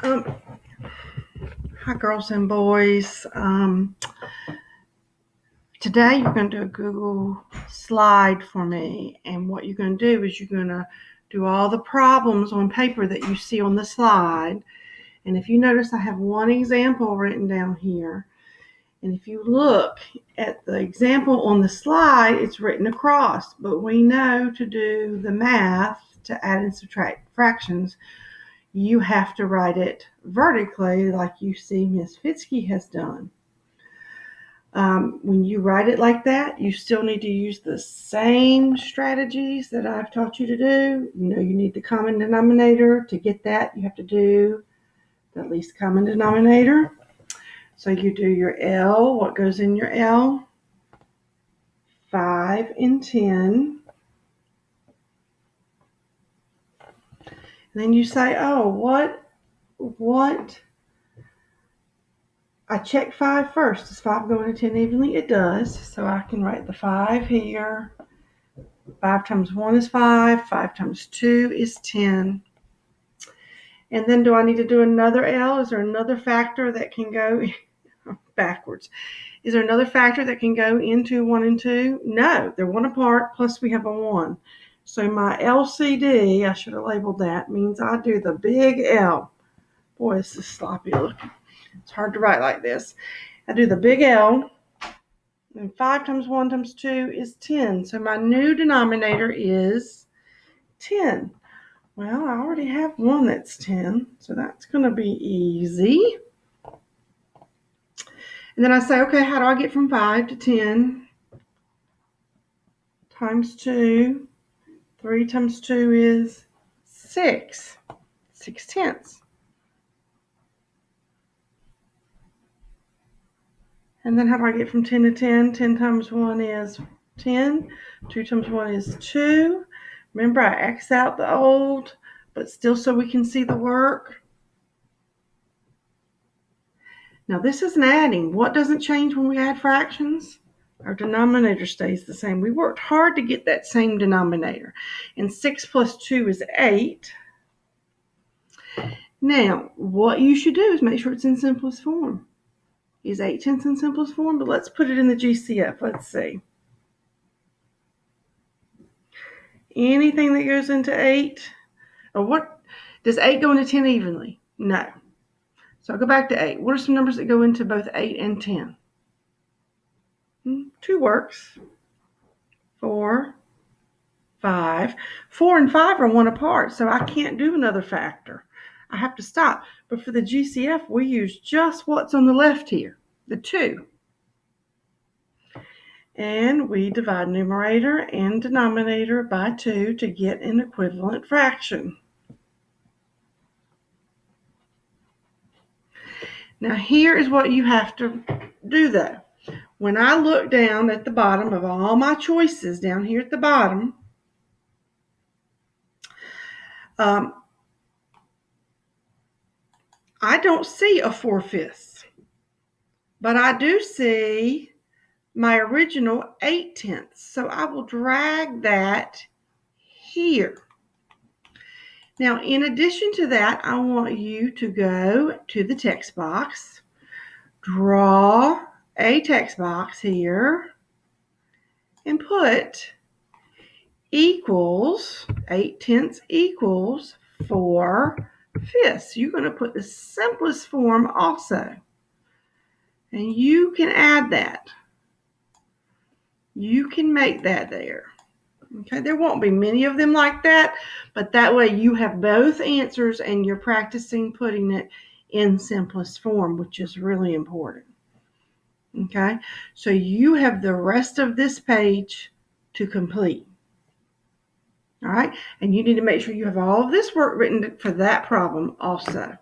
Hi, girls and boys. Today you're going to do a Google slide for me, and what you're going to do is you're going to do all the problems on paper that you see on the slide. And if you notice, I have one example written down here. And if you look at the example on the slide, it's written across. But we know to do the math, to add and subtract fractions, you have to write it vertically like you see Miss Fitzke has done. When you write it like that, you still need to use the same strategies that I've taught you to do. You need the common denominator. To get that, you have to do the least common denominator. So you do your L, what goes in your L? 5 and 10. And then you say, oh, what? I check 5 first. Does 5 go into 10 evenly? It does. So I can write the 5 here. 5 times 1 is 5. 5 times 2 is 10. And then do I need to do another L? Is there another factor that can go backwards? Is there another factor that can go into 1 and 2? No, they're 1 apart, plus we have a 1. So my LCD, I should have labeled that, means I do the big L. Boy, this is sloppy looking. It's hard to write like this. I do the big L, and 5 times 1 times 2 is 10. So my new denominator is 10. Well, I already have one that's 10, so that's going to be easy. And then I say, okay, how do I get from 5 to 10? Times 2. 3 times 2 is 6. 6 tenths. And then how do I get from 10 to 10? 10 times 1 is 10. 2 times 1 is 2. Remember, I X out the old, but still so we can see the work. Now, this isn't adding. What doesn't change when we add fractions? Our denominator stays the same. We worked hard to get that same denominator. And 6 plus 2 is 8. Now, what you should do is make sure it's in simplest form. Is 8 tenths in simplest form? But let's put it in the GCF. Let's see. Anything that goes into 8, or what, does 8 go into 10 evenly? No. So I'll go back to 8. What are some numbers that go into both 8 and 10? 2 works. 4, 5. 4 and 5 are 1 apart, so I can't do another factor. I have to stop. But for the GCF, we use just what's on the left here, the 2. And we divide numerator and denominator by 2 to get an equivalent fraction. Now here is what you have to do though. When I look down at the bottom of all my choices down here at the bottom, I don't see a 4/5, but I do see my original 8 tenths. So I will drag that here. Now, in addition to that, I want you to go to the text box, draw a text box here, and put equals, 8 tenths equals 4/5. You're going to put the simplest form also. And you can add that. You can make that there. Okay, there won't be many of them like that, but that way you have both answers and you're practicing putting it in simplest form, which is really important. Okay, so you have the rest of this page to complete. All right, and you need to make sure you have all of this work written for that problem also.